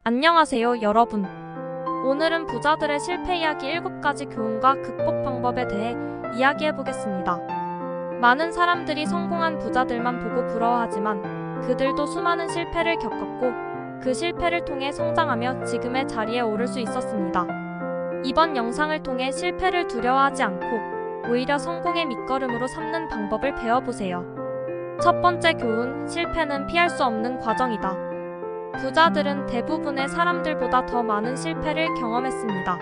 안녕하세요, 여러분. 오늘은 부자들의 실패 이야기 7가지 교훈과 극복 방법에 대해 이야기해보겠습니다. 많은 사람들이 성공한 부자들만 보고 부러워하지만 그들도 수많은 실패를 겪었고 그 실패를 통해 성장하며 지금의 자리에 오를 수 있었습니다. 이번 영상을 통해 실패를 두려워하지 않고 오히려 성공의 밑거름으로 삼는 방법을 배워보세요. 첫 번째 교훈, 실패는 피할 수 없는 과정이다. 부자들은 대부분의 사람들보다 더 많은 실패를 경험했습니다.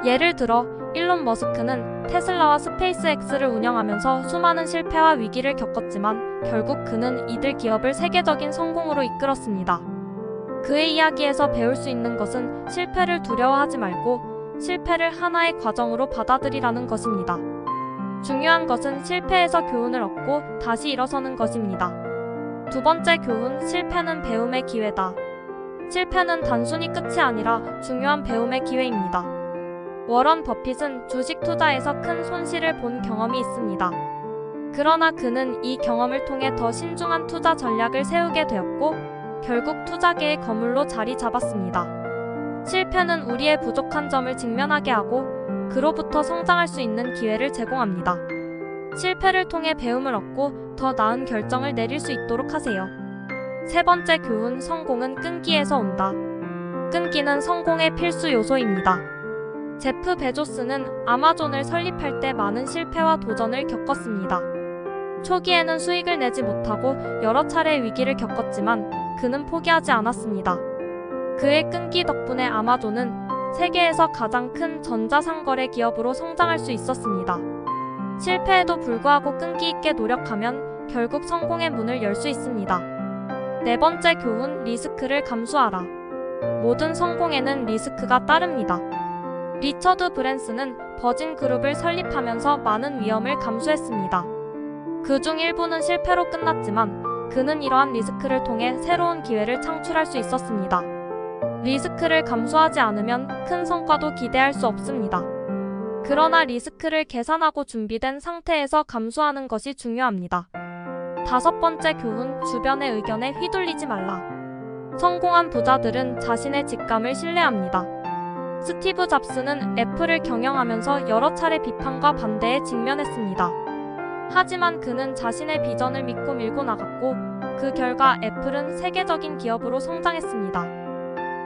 예를 들어 일론 머스크는 테슬라와 스페이스X를 운영하면서 수많은 실패와 위기를 겪었지만 결국 그는 이들 기업을 세계적인 성공으로 이끌었습니다. 그의 이야기에서 배울 수 있는 것은 실패를 두려워하지 말고 실패를 하나의 과정으로 받아들이라는 것입니다. 중요한 것은 실패에서 교훈을 얻고 다시 일어서는 것입니다. 두 번째 교훈, 실패는 배움의 기회다. 실패는 단순히 끝이 아니라 중요한 배움의 기회입니다. 워런 버핏은 주식 투자에서 큰 손실을 본 경험이 있습니다. 그러나 그는 이 경험을 통해 더 신중한 투자 전략을 세우게 되었고 결국 투자계의 거물로 자리 잡았습니다. 실패는 우리의 부족한 점을 직면하게 하고 그로부터 성장할 수 있는 기회를 제공합니다. 실패를 통해 배움을 얻고 더 나은 결정을 내릴 수 있도록 하세요. 세 번째 교훈, 성공은 끈기에서 온다. 끈기는 성공의 필수 요소입니다. 제프 베조스는 아마존을 설립할 때 많은 실패와 도전을 겪었습니다. 초기에는 수익을 내지 못하고 여러 차례 위기를 겪었지만 그는 포기하지 않았습니다. 그의 끈기 덕분에 아마존은 세계에서 가장 큰 전자상거래 기업으로 성장할 수 있었습니다. 실패에도 불구하고 끈기 있게 노력하면 결국 성공의 문을 열 수 있습니다. 네 번째 교훈, 리스크를 감수하라. 모든 성공에는 리스크가 따릅니다. 리처드 브랜슨은 버진 그룹을 설립하면서 많은 위험을 감수했습니다. 그중 일부는 실패로 끝났지만 그는 이러한 리스크를 통해 새로운 기회를 창출할 수 있었습니다. 리스크를 감수하지 않으면 큰 성과도 기대할 수 없습니다. 그러나 리스크를 계산하고 준비된 상태에서 감수하는 것이 중요합니다. 다섯 번째 교훈, 주변의 의견에 휘둘리지 말라. 성공한 부자들은 자신의 직감을 신뢰합니다. 스티브 잡스는 애플을 경영하면서 여러 차례 비판과 반대에 직면했습니다. 하지만 그는 자신의 비전을 믿고 밀고 나갔고 그 결과 애플은 세계적인 기업으로 성장했습니다.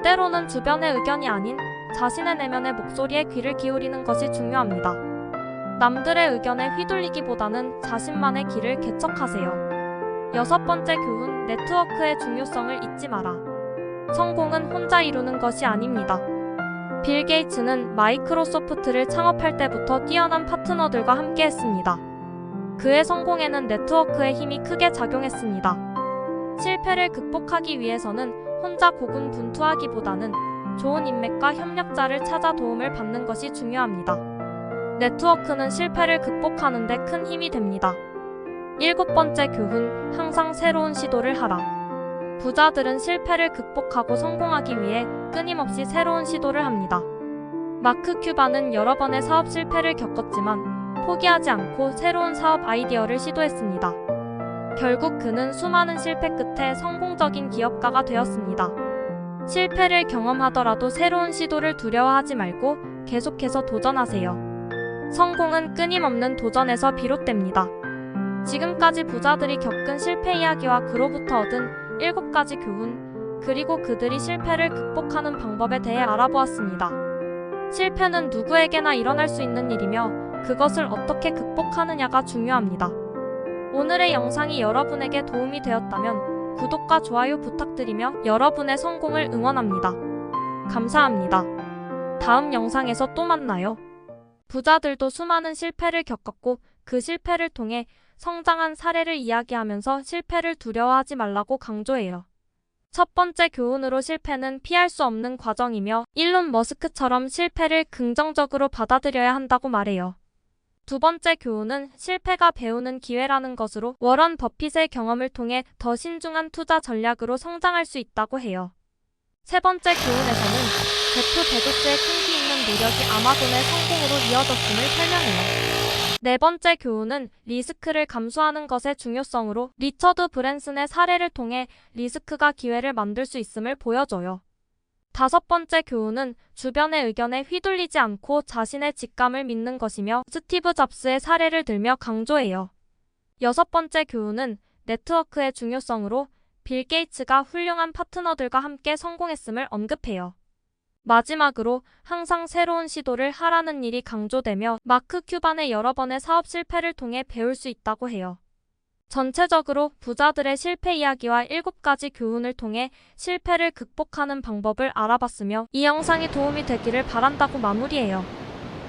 때로는 주변의 의견이 아닌 자신의 내면의 목소리에 귀를 기울이는 것이 중요합니다. 남들의 의견에 휘둘리기보다는 자신만의 길을 개척하세요. 여섯 번째 교훈, 네트워크의 중요성을 잊지 마라. 성공은 혼자 이루는 것이 아닙니다. 빌 게이츠는 마이크로소프트를 창업할 때부터 뛰어난 파트너들과 함께했습니다. 그의 성공에는 네트워크의 힘이 크게 작용했습니다. 실패를 극복하기 위해서는 혼자 고군분투하기보다는 좋은 인맥과 협력자를 찾아 도움을 받는 것이 중요합니다. 네트워크는 실패를 극복하는 데 큰 힘이 됩니다. 일곱 번째 교훈, 항상 새로운 시도를 하라. 부자들은 실패를 극복하고 성공하기 위해 끊임없이 새로운 시도를 합니다. 마크 큐바는 여러 번의 사업 실패를 겪었지만 포기하지 않고 새로운 사업 아이디어를 시도했습니다. 결국 그는 수많은 실패 끝에 성공적인 기업가가 되었습니다. 실패를 경험하더라도 새로운 시도를 두려워하지 말고 계속해서 도전하세요. 성공은 끊임없는 도전에서 비롯됩니다. 지금까지 부자들이 겪은 실패 이야기와 그로부터 얻은 7가지 교훈, 그리고 그들이 실패를 극복하는 방법에 대해 알아보았습니다. 실패는 누구에게나 일어날 수 있는 일이며 그것을 어떻게 극복하느냐가 중요합니다. 오늘의 영상이 여러분에게 도움이 되었다면 구독과 좋아요 부탁드리며 여러분의 성공을 응원합니다. 감사합니다. 다음 영상에서 또 만나요. 부자들도 수많은 실패를 겪었고 그 실패를 통해 성장한 사례를 이야기하면서 실패를 두려워하지 말라고 강조해요. 첫 번째 교훈으로 실패는 피할 수 없는 과정이며 일론 머스크처럼 실패를 긍정적으로 받아들여야 한다고 말해요. 두 번째 교훈은 실패가 배우는 기회라는 것으로 워런 버핏의 경험을 통해 더 신중한 투자 전략으로 성장할 수 있다고 해요. 세 번째 교훈에서는 제프 베조스의 끈기 있는 노력이 아마존의 성공으로 이어졌음을 설명해요. 네 번째 교훈은 리스크를 감수하는 것의 중요성으로 리처드 브랜슨의 사례를 통해 리스크가 기회를 만들 수 있음을 보여줘요. 5번째 교훈은 주변의 의견에 휘둘리지 않고 자신의 직감을 믿는 것이며 스티브 잡스의 사례를 들며 강조해요. 6번째 교훈은 네트워크의 중요성으로 빌 게이츠가 훌륭한 파트너들과 함께 성공했음을 언급해요. 마지막으로 항상 새로운 시도를 하라는 일이 강조되며 마크 큐반의 여러 번의 사업 실패를 통해 배울 수 있다고 해요. 전체적으로 부자들의 실패 이야기와 7가지 교훈을 통해 실패를 극복하는 방법을 알아봤으며 이 영상이 도움이 되기를 바란다고 마무리해요.